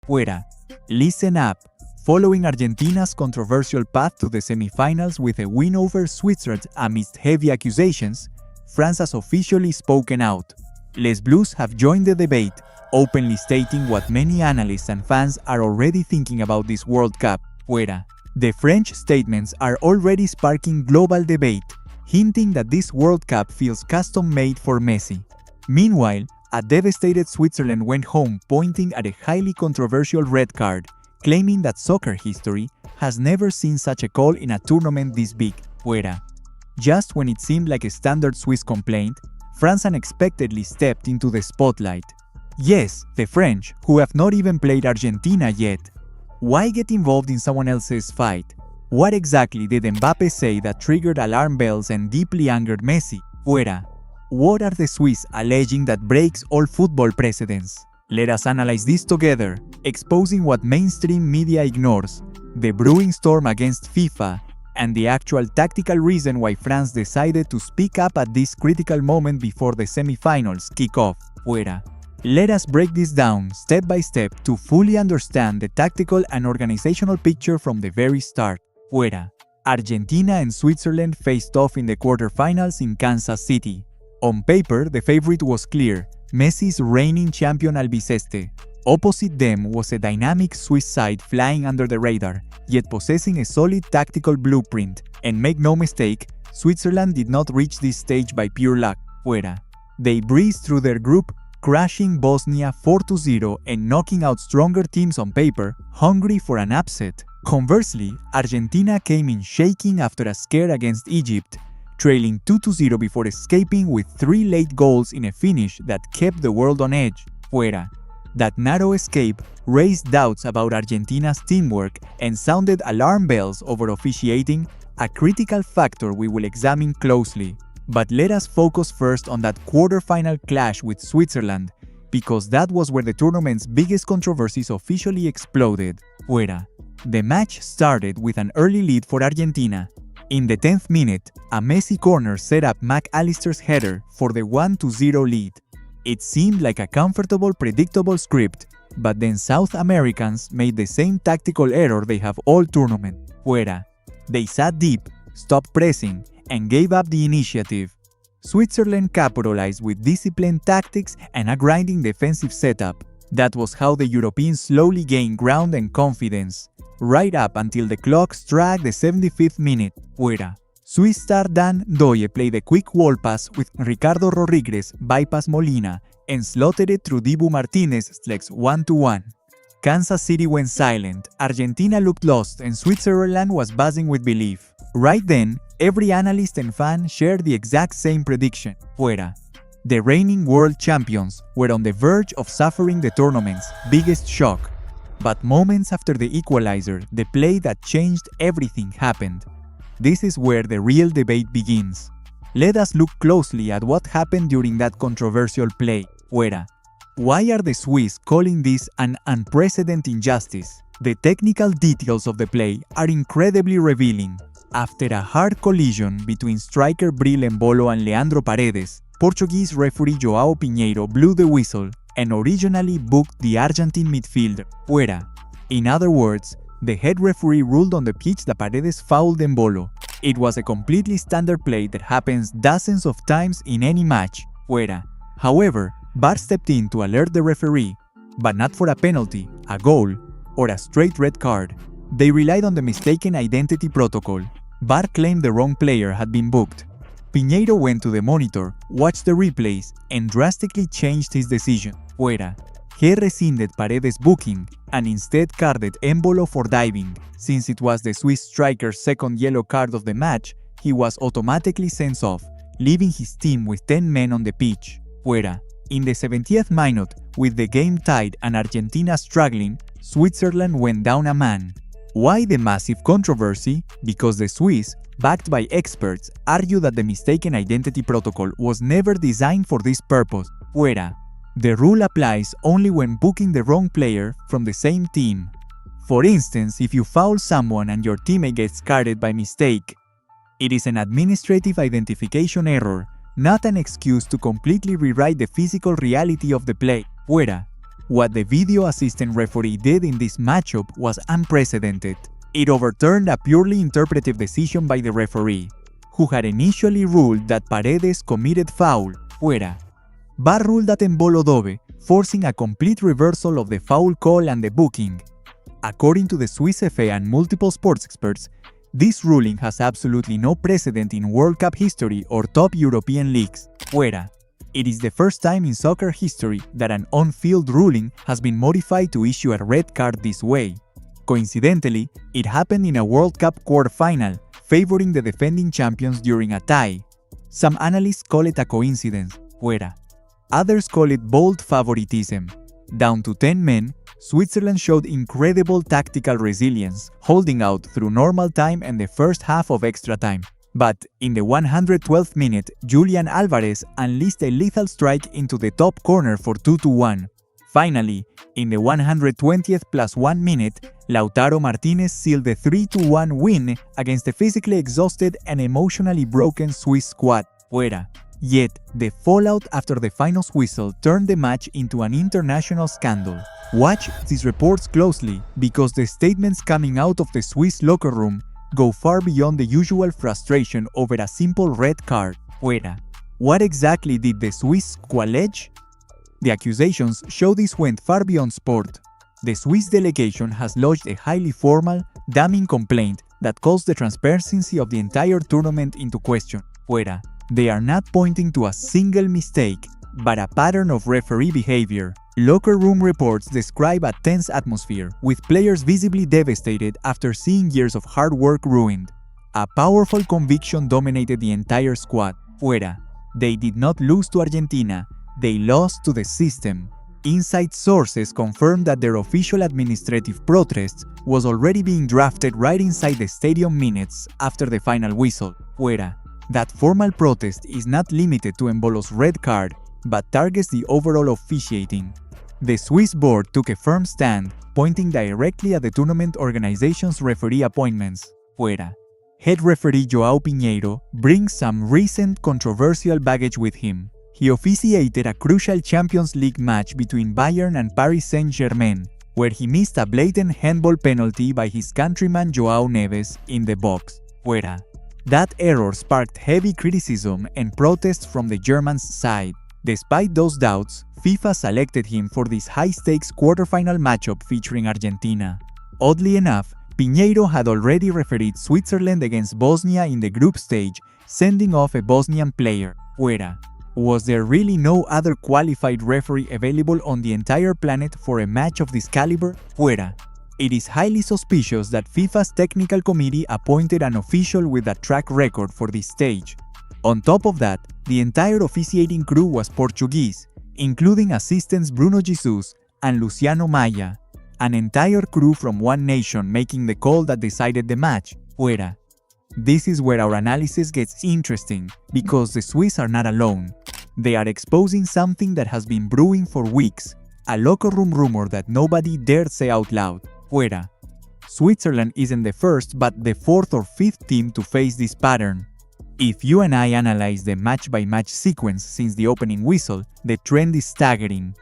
Fuera. Listen up. Following Argentina's controversial path to the semifinals with a win over Switzerland amidst heavy accusations, France has officially spoken out. Les Bleus have joined the debate, openly stating what many analysts and fans are already thinking about this World Cup. Fuera. The French statements are already sparking global debate, hinting that this World Cup feels custom-made for Messi. Meanwhile, a devastated Switzerland went home pointing at a highly controversial red card, claiming that soccer history has never seen such a call in a tournament this big. Fuera. Just when it seemed like a standard Swiss complaint, France unexpectedly stepped into the spotlight. Yes, the French, who have not even played Argentina yet. Why get involved in someone else's fight? What exactly did Mbappe say that triggered alarm bells and deeply angered Messi? Fuera. What are the Swiss alleging that breaks all football precedents? Let us analyze this together, exposing what mainstream media ignores, the brewing storm against FIFA, and the actual tactical reason why France decided to speak up at this critical moment before the semifinals kick off. Fuera. Let us break this down step by step to fully understand the tactical and organizational picture from the very start. Fuera. Argentina and Switzerland faced off in the quarterfinals in Kansas City. On paper, the favorite was clear, Messi's reigning champion Albiceleste. Opposite them was a dynamic Swiss side flying under the radar, yet possessing a solid tactical blueprint. And make no mistake, Switzerland did not reach this stage by pure luck. Fuera. They breezed through their group, crushing Bosnia 4-0 and knocking out stronger teams on paper, hungry for an upset. Conversely, Argentina came in shaking after a scare against Egypt, trailing 2-0 before escaping with 3 late goals in a finish that kept the world on edge. Fuera. That narrow escape raised doubts about Argentina's teamwork and sounded alarm bells over officiating, a critical factor we will examine closely. But let us focus first on that quarterfinal clash with Switzerland, because that was where the tournament's biggest controversies officially exploded. Fuera. The match started with an early lead for Argentina. In the 10th minute, a Messi corner set up McAllister's header for the 1-0 lead. It seemed like a comfortable, predictable script, but then South Americans made the same tactical error they have all tournament. Fuera. They sat deep, stopped pressing, and gave up the initiative. Switzerland capitalized with disciplined tactics and a grinding defensive setup. That was how the Europeans slowly gained ground and confidence, right up until the clock struck the 75th minute. Fuera. Swiss star Dan Doye played a quick wall pass with Ricardo Rodriguez bypass Molina and slotted it through Dibu Martinez's legs 1-1. Kansas City went silent, Argentina looked lost, and Switzerland was buzzing with belief. Right then, every analyst and fan shared the exact same prediction. Fuera. The reigning world champions were on the verge of suffering the tournament's biggest shock. But moments after the equalizer, the play that changed everything happened. This is where the real debate begins. Let us look closely at what happened during that controversial play. Fuera. Why are the Swiss calling this an unprecedented injustice? The technical details of the play are incredibly revealing. After a hard collision between striker Breel Embolo and Leandro Paredes, Portuguese referee João Pinheiro blew the whistle and originally booked the Argentine midfielder. Fuera. In other words, the head referee ruled on the pitch that Paredes fouled Embolo. It was a completely standard play that happens dozens of times in any match. Fuera. However, VAR stepped in to alert the referee, but not for a penalty, a goal, or a straight red card. They relied on the mistaken identity protocol. VAR claimed the wrong player had been booked. Pinheiro went to the monitor, watched the replays, and drastically changed his decision. Fuera. He rescinded Paredes' booking and instead carded Embolo for diving. Since it was the Swiss striker's second yellow card of the match, he was automatically sent off, leaving his team with 10 men on the pitch. Fuera. In the 70th minute, with the game tied and Argentina struggling, Switzerland went down a man. Why the massive controversy? Because the Swiss, backed by experts, argue that the mistaken identity protocol was never designed for this purpose. Fuera. The rule applies only when booking the wrong player from the same team. For instance, if you foul someone and your teammate gets carded by mistake, it is an administrative identification error, not an excuse to completely rewrite the physical reality of the play. Fuera. What the video assistant referee did in this matchup was unprecedented. It overturned a purely interpretive decision by the referee, who had initially ruled that Paredes committed foul, fuera. VAR ruled that Embolo dove, forcing a complete reversal of the foul call and the booking. According to the Swiss FA and multiple sports experts, this ruling has absolutely no precedent in World Cup history or top European leagues, fuera. It is the first time in soccer history that an on-field ruling has been modified to issue a red card this way. Coincidentally, it happened in a World Cup quarter-final, favoring the defending champions during a tie. Some analysts call it a coincidence, fuera. Others call it bold favoritism. Down to 10 men, Switzerland showed incredible tactical resilience, holding out through normal time and the first half of extra time. But in the 112th minute, Julian Alvarez unleashed a lethal strike into the top corner for 2-1. Finally, in the 120th plus 1 minute, Lautaro Martinez sealed the 3-1 win against the physically exhausted and emotionally broken Swiss squad, fuera. Yet, the fallout after the finals whistle turned the match into an international scandal. Watch these reports closely, because the statements coming out of the Swiss locker room go far beyond the usual frustration over a simple red card, fuera. What exactly did the Swiss allege? The accusations show this went far beyond sport. The Swiss delegation has lodged a highly formal, damning complaint that calls the transparency of the entire tournament into question, fuera. They are not pointing to a single mistake, but a pattern of referee behavior. Locker room reports describe a tense atmosphere, with players visibly devastated after seeing years of hard work ruined. A powerful conviction dominated the entire squad, fuera. They did not lose to Argentina, they lost to the system. Inside sources confirmed that their official administrative protest was already being drafted right inside the stadium minutes after the final whistle, fuera. That formal protest is not limited to Embolo's red card, but targets the overall officiating. The Swiss board took a firm stand, pointing directly at the tournament organization's referee appointments, fuera. Head referee João Pinheiro brings some recent controversial baggage with him. He officiated a crucial Champions League match between Bayern and Paris Saint-Germain, where he missed a blatant handball penalty by his countryman João Neves in the box, fuera. That error sparked heavy criticism and protests from the Germans' side. Despite those doubts, FIFA selected him for this high-stakes quarterfinal matchup featuring Argentina. Oddly enough, Pinheiro had already refereed Switzerland against Bosnia in the group stage, sending off a Bosnian player, fuera. Was there really no other qualified referee available on the entire planet for a match of this caliber, fuera? It is highly suspicious that FIFA's technical committee appointed an official with a track record for this stage. On top of that, the entire officiating crew was Portuguese, including assistants Bruno Jesus and Luciano Maya, an entire crew from one nation making the call that decided the match, fuera. This is where our analysis gets interesting, because the Swiss are not alone. They are exposing something that has been brewing for weeks, a locker room rumor that nobody dared say out loud, fuera. Switzerland isn't the first but the fourth or fifth team to face this pattern. If you and I analyze the match-by-match sequence since the opening whistle, the trend is staggering.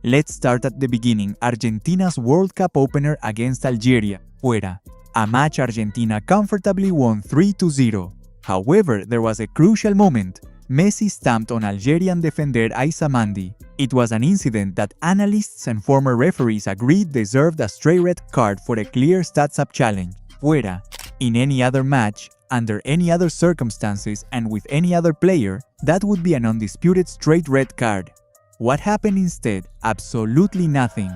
Let's start at the beginning, Argentina's World Cup opener against Algeria, fuera. A match Argentina comfortably won 3-0. However, there was a crucial moment. Messi stamped on Algerian defender Aizamandi. It was an incident that analysts and former referees agreed deserved a straight red card for a clear stats-up challenge, fuera. In any other match, under any other circumstances and with any other player, that would be an undisputed straight red card. What happened instead? Absolutely nothing.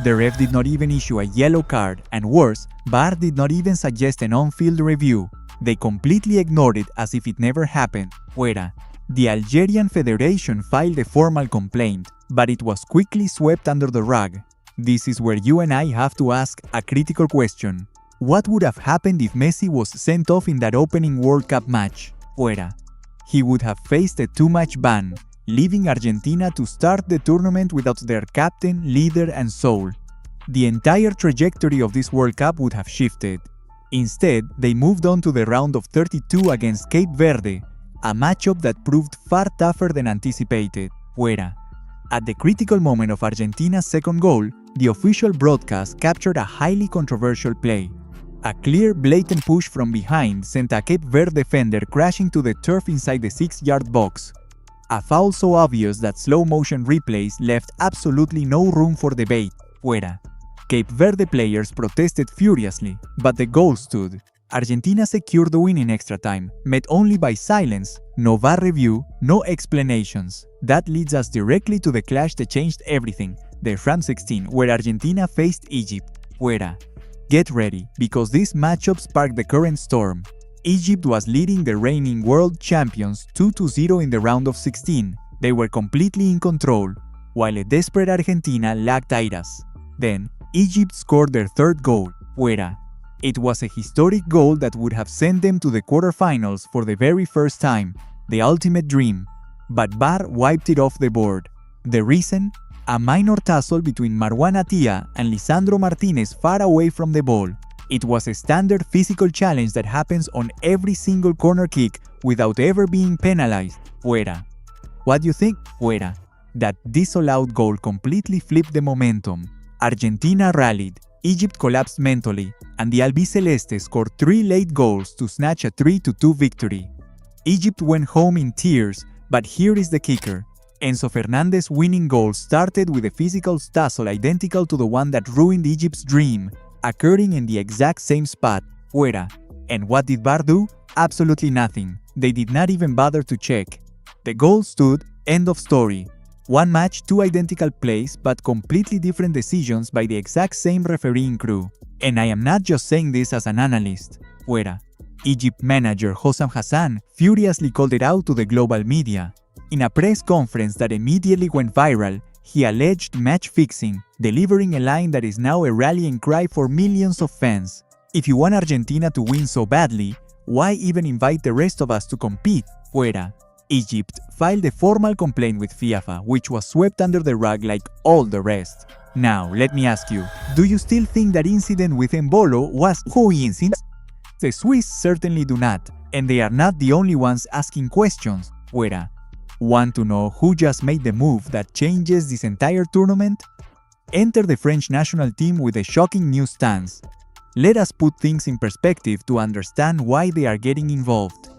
The ref did not even issue a yellow card, and worse, VAR did not even suggest an on-field review. They completely ignored it as if it never happened, fuera. The Algerian Federation filed a formal complaint, but it was quickly swept under the rug. This is where you and I have to ask a critical question. What would have happened if Messi was sent off in that opening World Cup match, fuera? He would have faced a 2-match ban, leaving Argentina to start the tournament without their captain, leader and soul. The entire trajectory of this World Cup would have shifted. Instead, they moved on to the round of 32 against Cape Verde, a matchup that proved far tougher than anticipated, fuera. At the critical moment of Argentina's second goal, the official broadcast captured a highly controversial play. A clear, blatant push from behind sent a Cape Verde defender crashing to the turf inside the 6-yard box. A foul so obvious that slow-motion replays left absolutely no room for debate. Fuera. Cape Verde players protested furiously, but the goal stood. Argentina secured the win in extra time, met only by silence, no VAR review, no explanations. That leads us directly to the clash that changed everything, the round 16, where Argentina faced Egypt. Fuera. Get ready, because this matchup sparked the current storm. Egypt was leading the reigning world champions 2-0 in the round of 16. They were completely in control, while a desperate Argentina lacked ideas. Then, Egypt scored their third goal. Fuera. It was a historic goal that would have sent them to the quarterfinals for the very first time, the ultimate dream. But VAR wiped it off the board. The reason? A minor tussle between Marwan Attia and Lisandro Martinez far away from the ball. It was a standard physical challenge that happens on every single corner kick without ever being penalized. Fuera. What do you think? Fuera. That disallowed goal completely flipped the momentum. Argentina rallied, Egypt collapsed mentally, and the Albiceleste scored 3 late goals to snatch a 3-2 victory. Egypt went home in tears, but here is the kicker. Enzo Fernandez's winning goal started with a physical tussle identical to the one that ruined Egypt's dream, occurring in the exact same spot. Fuera. And what did VAR do? Absolutely nothing. They did not even bother to check. The goal stood, end of story. One match, 2 identical plays, but completely different decisions by the exact same refereeing crew. And I am not just saying this as an analyst. Fuera. Egypt manager Hossam Hassan furiously called it out to the global media. In a press conference that immediately went viral, he alleged match fixing, delivering a line that is now a rallying cry for millions of fans. If you want Argentina to win so badly, why even invite the rest of us to compete? Fuera. Egypt filed a formal complaint with FIFA, which was swept under the rug like all the rest. Now, let me ask you, do you still think that incident with Embolo was coincidence? The Swiss certainly do not, and they are not the only ones asking questions. Fuera. Want to know who just made the move that changes this entire tournament? Enter the French national team with a shocking new stance. Let us put things in perspective to understand why they are getting involved.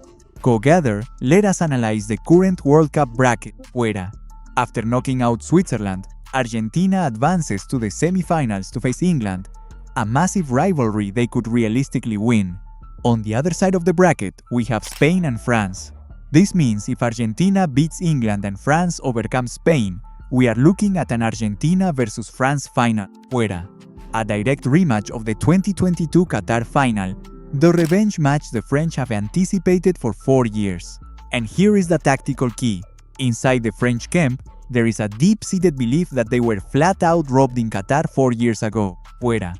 Together, let us analyze the current World Cup bracket. Fuera. After knocking out Switzerland, Argentina advances to the semi-finals to face England, a massive rivalry they could realistically win. On the other side of the bracket, we have Spain and France. This means if Argentina beats England and France overcomes Spain, we are looking at an Argentina versus France final. Fuera. A direct rematch of the 2022 Qatar final, the revenge match the French have anticipated for 4 years. And here is the tactical key. Inside the French camp, there is a deep-seated belief that they were flat-out robbed in Qatar 4 years ago. Fuera.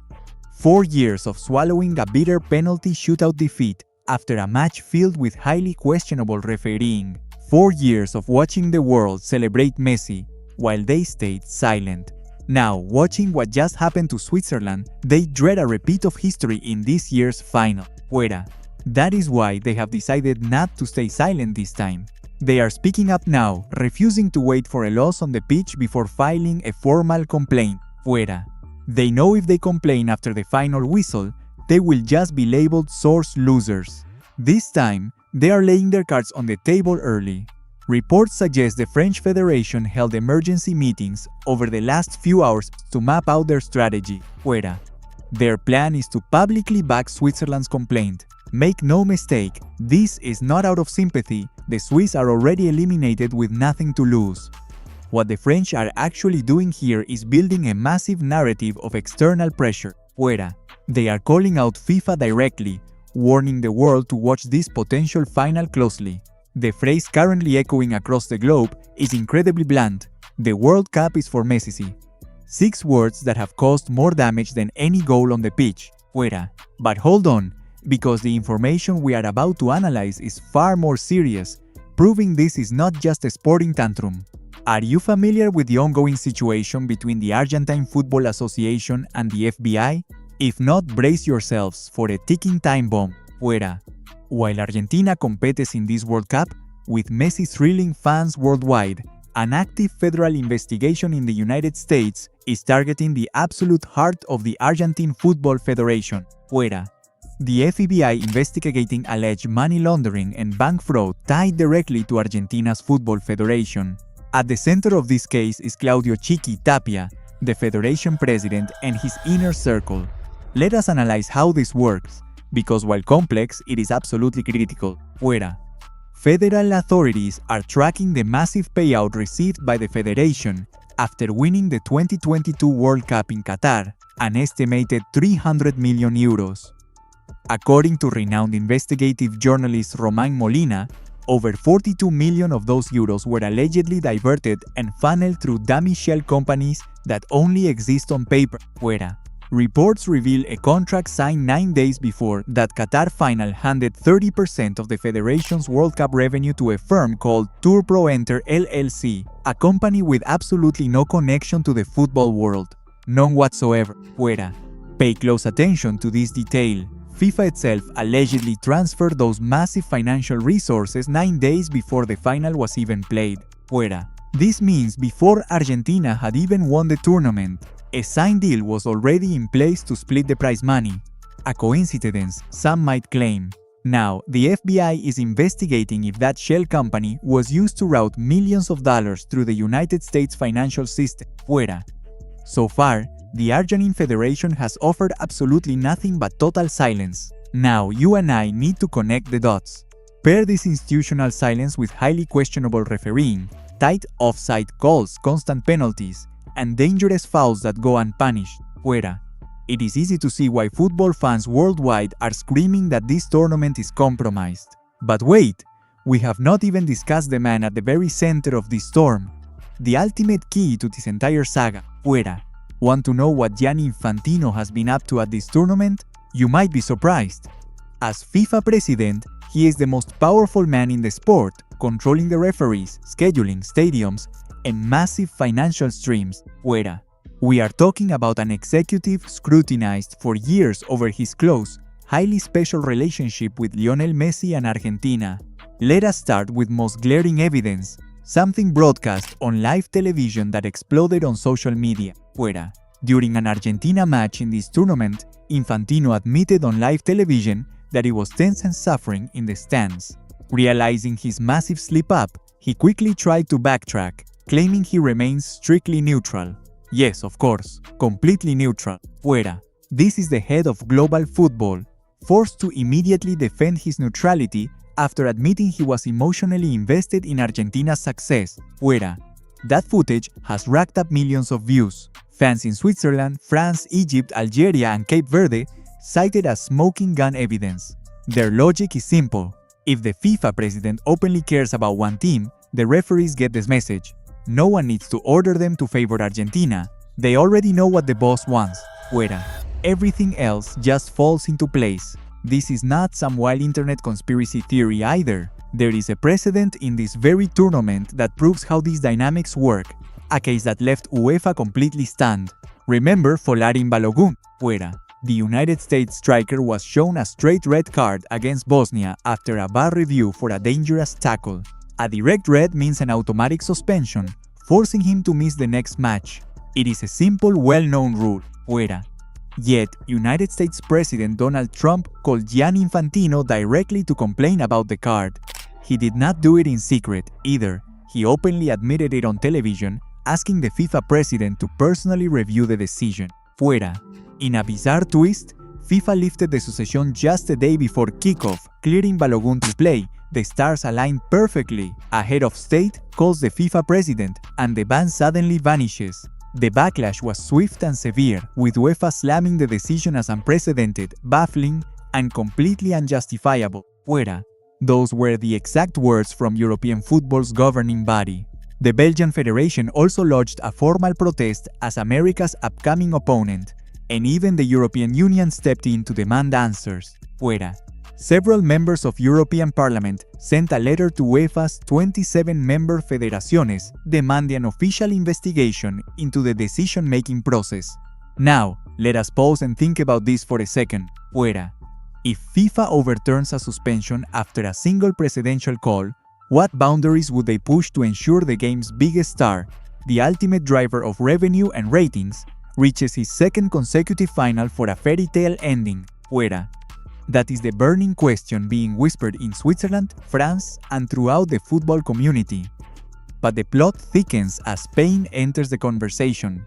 4 years of swallowing a bitter penalty shootout defeat after a match filled with highly questionable refereeing. 4 years of watching the world celebrate Messi, while they stayed silent. Now, watching what just happened to Switzerland, they dread a repeat of history in this year's final. Fuera. That is why they have decided not to stay silent this time. They are speaking up now, refusing to wait for a loss on the pitch before filing a formal complaint. Fuera. They know if they complain after the final whistle, they will just be labeled source losers. This time, they are laying their cards on the table early. Reports suggest the French Federation held emergency meetings over the last few hours to map out their strategy. Fuera. Their plan is to publicly back Switzerland's complaint. Make no mistake, this is not out of sympathy. The Swiss are already eliminated with nothing to lose. What the French are actually doing here is building a massive narrative of external pressure. Fuera. They are calling out FIFA directly, warning the world to watch this potential final closely. The phrase currently echoing across the globe is incredibly blunt. The World Cup is for Messi. 6 words that have caused more damage than any goal on the pitch. Fuera. But hold on, because the information we are about to analyze is far more serious, proving this is not just a sporting tantrum. Are you familiar with the ongoing situation between the Argentine Football Association and the FBI? If not, brace yourselves for a ticking time bomb. Fuera. While Argentina competes in this World Cup, with Messi thrilling fans worldwide, An active federal investigation in the United States is targeting the absolute heart of the Argentine Football Federation, fuera. The FBI investigating alleged money laundering and bank fraud tied directly to Argentina's Football Federation. At the center of this case is Claudio Chiqui Tapia, the federation president, and his inner circle. Let us analyze how this works, because while complex, it is absolutely critical. Fuera. Federal authorities are tracking the massive payout received by the federation after winning the 2022 World Cup in Qatar, an estimated 300 million euros. According to renowned investigative journalist Romain Molina, over 42 million of those euros were allegedly diverted and funneled through dummy shell companies that only exist on paper. Fuera. Reports reveal a contract signed 9 days before that Qatar final handed 30% of the federation's World Cup revenue to a firm called Tourpro Enter LLC, a company with absolutely no connection to the football world. None whatsoever. Fuera. Pay close attention to this detail. FIFA itself allegedly transferred those massive financial resources 9 days before the final was even played. Fuera. This means before Argentina had even won the tournament, a signed deal was already in place to split the prize money. A coincidence, some might claim. Now, the FBI is investigating if that shell company was used to route millions of dollars through the United States financial system. Fuera. So far, the Argentine Federation has offered absolutely nothing but total silence. Now, you and I need to connect the dots. Pair this institutional silence with highly questionable refereeing, tight offside calls, constant penalties, and dangerous fouls that go unpunished. Fuera. It is easy to see why football fans worldwide are screaming that this tournament is compromised. But wait, we have not even discussed the man at the very center of this storm. The ultimate key to this entire saga. Fuera. Want to know what Gianni Infantino has been up to at this tournament? You might be surprised. As FIFA president, he is the most powerful man in the sport, controlling the referees, scheduling, stadiums, and massive financial streams. Fuera. We are talking about an executive scrutinized for years over his close, highly special relationship with Lionel Messi and Argentina. Let us start with most glaring evidence, something broadcast on live television that exploded on social media. Fuera. During an Argentina match in this tournament, Infantino admitted on live television that he was tense and suffering in the stands. Realizing his massive slip-up, he quickly tried to backtrack, claiming he remains strictly neutral. Yes, of course, completely neutral. Fuera. This is the head of global football, forced to immediately defend his neutrality after admitting he was emotionally invested in Argentina's success. Fuera. That footage has racked up millions of views. Fans in Switzerland, France, Egypt, Algeria, and Cape Verde cited as smoking gun evidence. Their logic is simple. If the FIFA president openly cares about one team, the referees get this message. No one needs to order them to favor Argentina. They already know what the boss wants. Fuera. Everything else just falls into place. This is not some wild internet conspiracy theory either. There is a precedent in this very tournament that proves how these dynamics work, a case that left UEFA completely stunned. Remember Folarin Balogun? Fuera. The United States striker was shown a straight red card against Bosnia after a VAR review for a dangerous tackle. A direct red means an automatic suspension, forcing him to miss the next match. It is a simple, well-known rule. Fuera. Yet, United States President Donald Trump called Gianni Infantino directly to complain about the card. He did not do it in secret either. He openly admitted it on television, asking the FIFA president to personally review the decision. Fuera. In a bizarre twist, FIFA lifted the suspension just a day before kickoff, clearing Balogun to play. The stars aligned perfectly. A head of state calls the FIFA president, and the ban suddenly vanishes. The backlash was swift and severe, with UEFA slamming the decision as unprecedented, baffling, and completely unjustifiable. Fuera. Those were the exact words from European football's governing body. The Belgian Federation also lodged a formal protest as America's upcoming opponent, and even the European Union stepped in to demand answers. Fuera. Several members of European Parliament sent a letter to UEFA's 27-member federaciones demanding an official investigation into the decision-making process. Now, let us pause and think about this for a second. Fuera. If FIFA overturns a suspension after a single presidential call, What boundaries would they push to ensure the game's biggest star, the ultimate driver of revenue and ratings, reaches his second consecutive final for a fairy tale ending, fuera? That is the burning question being whispered in Switzerland, France, and throughout the football community. But the plot thickens as Spain enters the conversation.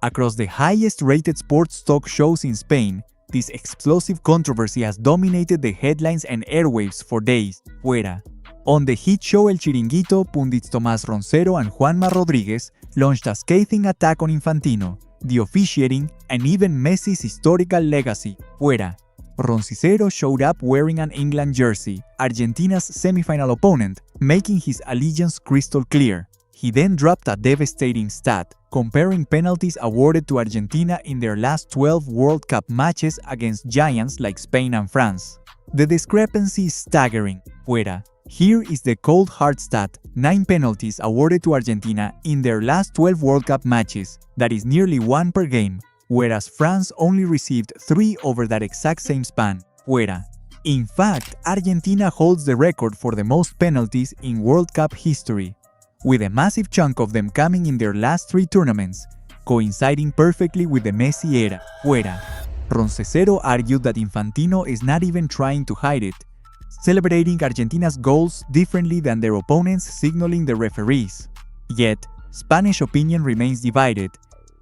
Across the highest-rated sports talk shows in Spain, this explosive controversy has dominated the headlines and airwaves for days, fuera. On the hit show El Chiringuito, pundits Tomás Roncero and Juanma Rodríguez launched a scathing attack on Infantino, the officiating, and even Messi's historical legacy, fuera. Roncero showed up wearing an England jersey, Argentina's semi-final opponent, making his allegiance crystal clear. He then dropped a devastating stat, comparing penalties awarded to Argentina in their last 12 World Cup matches against giants like Spain and France. The discrepancy is staggering, fuera. Here is the cold hard stat: 9 penalties awarded to Argentina in their last 12 World Cup matches, that is nearly 1 per game, whereas France only received 3 over that exact same span, fuera. In fact, Argentina holds the record for the most penalties in World Cup history, with a massive chunk of them coming in their last 3 tournaments, coinciding perfectly with the Messi era, fuera. Roncero argued that Infantino is not even trying to hide it, celebrating Argentina's goals differently than their opponents, signaling the referees. Yet, Spanish opinion remains divided,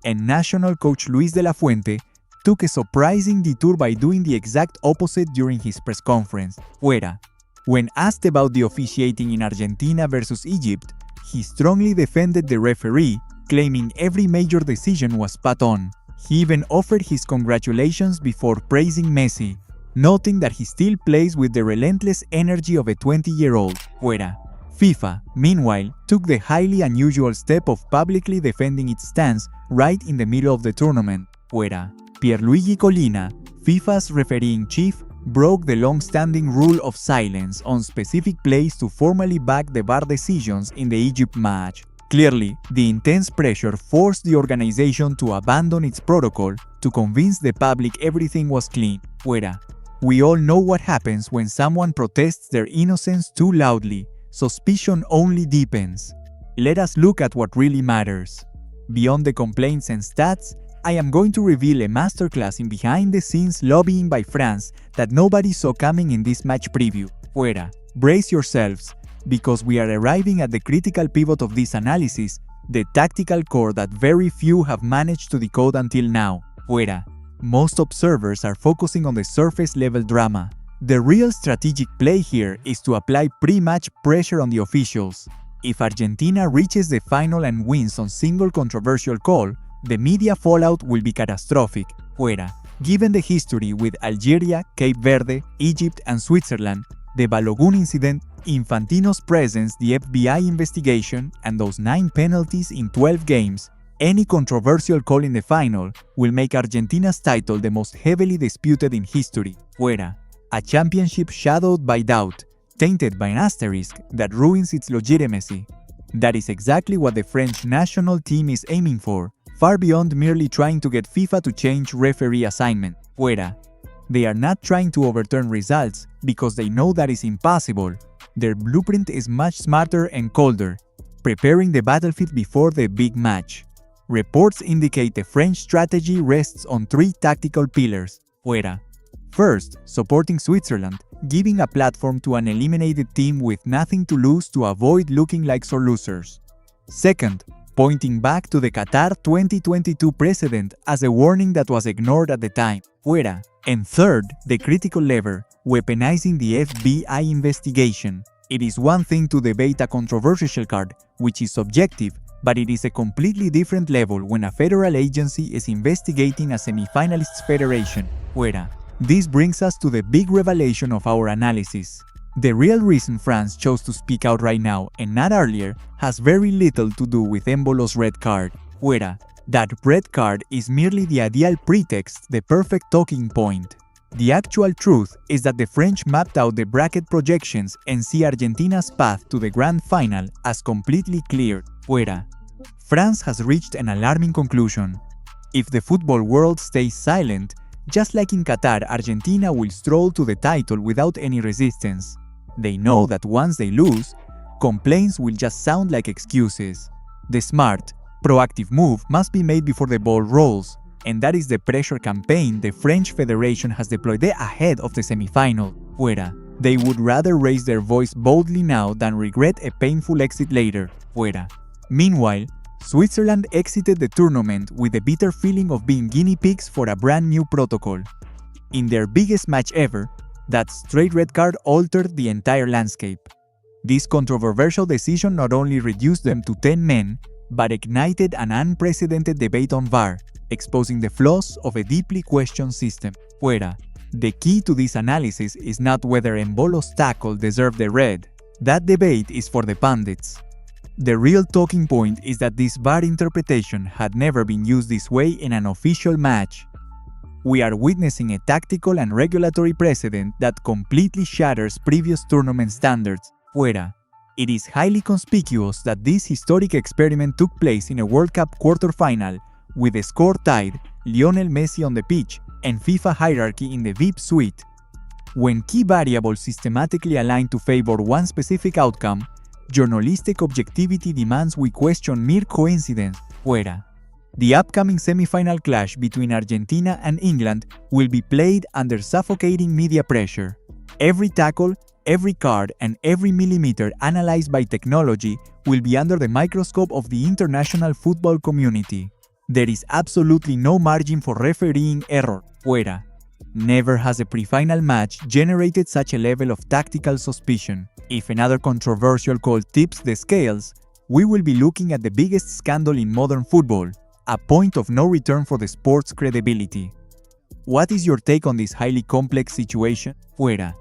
and national coach Luis de la Fuente took a surprising detour by doing the exact opposite during his press conference, fuera. When asked about the officiating in Argentina versus Egypt, he strongly defended the referee, claiming every major decision was spot on. He even offered his congratulations before praising Messi, noting that he still plays with the relentless energy of a 20-year-old, fuera. FIFA, meanwhile, took the highly unusual step of publicly defending its stance right in the middle of the tournament, fuera. Pierluigi Collina, FIFA's referee-in-chief, broke the long-standing rule of silence on specific plays to formally back the VAR decisions in the Egypt match. Clearly, the intense pressure forced the organization to abandon its protocol to convince the public everything was clean, fuera. We all know what happens when someone protests their innocence too loudly. Suspicion only deepens. Let us look at what really matters. Beyond the complaints and stats, I am going to reveal a masterclass in behind-the-scenes lobbying by France that nobody saw coming in this match preview, fuera. Brace yourselves, because we are arriving at the critical pivot of this analysis, the tactical core that very few have managed to decode until now, fuera. Most observers are focusing on the surface-level drama. The real strategic play here is to apply pre-match pressure on the officials. If Argentina reaches the final and wins on single controversial call, the media fallout will be catastrophic, fuera. Given the history with Algeria, Cape Verde, Egypt, and Switzerland, the Balogun incident, Infantino's presence, the FBI investigation, and those 9 penalties in 12 games, any controversial call in the final will make Argentina's title the most heavily disputed in history, fuera. A championship shadowed by doubt, tainted by an asterisk that ruins its legitimacy. That is exactly what the French national team is aiming for, far beyond merely trying to get FIFA to change referee assignment, fuera. They are not trying to overturn results because they know that is impossible. Their blueprint is much smarter and colder, preparing the battlefield before the big match. Reports indicate the French strategy rests on 3 tactical pillars, fuera. First, supporting Switzerland, giving a platform to an eliminated team with nothing to lose to avoid looking like sore losers. Second, pointing back to the Qatar 2022 precedent as a warning that was ignored at the time, fuera. And third, the critical lever, weaponizing the FBI investigation. It is one thing to debate a controversial card, which is subjective, but it is a completely different level when a federal agency is investigating a semi-finalists federation, fuera. This brings us to the big revelation of our analysis. The real reason France chose to speak out right now and not earlier has very little to do with Embolo's red card, fuera. That red card is merely the ideal pretext, the perfect talking point. The actual truth is that the French mapped out the bracket projections and see Argentina's path to the grand final as completely cleared, fuera. France has reached an alarming conclusion. If the football world stays silent, just like in Qatar, Argentina will stroll to the title without any resistance. They know that once they lose, complaints will just sound like excuses. The smart, proactive move must be made before the ball rolls, and that is the pressure campaign the French Federation has deployed ahead of the semifinal. Fuera. They would rather raise their voice boldly now than regret a painful exit later. Fuera. Meanwhile, Switzerland exited the tournament with the bitter feeling of being guinea pigs for a brand new protocol. In their biggest match ever, that straight red card altered the entire landscape. This controversial decision not only reduced them to 10 men, but ignited an unprecedented debate on VAR, exposing the flaws of a deeply questioned system. Fuera. The key to this analysis is not whether Embolo's tackle deserved the red. That debate is for the pundits. The real talking point is that this VAR interpretation had never been used this way in an official match. We are witnessing a tactical and regulatory precedent that completely shatters previous tournament standards. Fuera. It is highly conspicuous that this historic experiment took place in a World Cup quarterfinal, with the score tied, Lionel Messi on the pitch, and FIFA hierarchy in the VIP suite. When key variables systematically align to favor one specific outcome, journalistic objectivity demands we question mere coincidence. Fuera. The upcoming semi-final clash between Argentina and England will be played under suffocating media pressure. Every tackle, every card, and every millimeter analyzed by technology will be under the microscope of the international football community. There is absolutely no margin for refereeing error. Fuera. Never has a pre-final match generated such a level of tactical suspicion. If another controversial call tips the scales, we will be looking at the biggest scandal in modern football, a point of no return for the sport's credibility. What is your take on this highly complex situation? Fuera.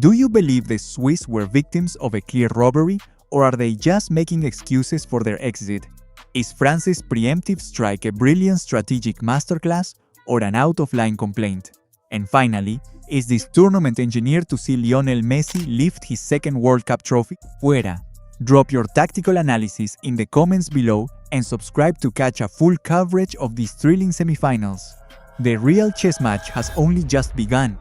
Do you believe the Swiss were victims of a clear robbery, or are they just making excuses for their exit? Is France's preemptive strike a brilliant strategic masterclass or an out-of-line complaint? And finally, is this tournament engineered to see Lionel Messi lift his second World Cup trophy? Fuera. Drop your tactical analysis in the comments below and subscribe to catch a full coverage of these thrilling semifinals. The real chess match has only just begun.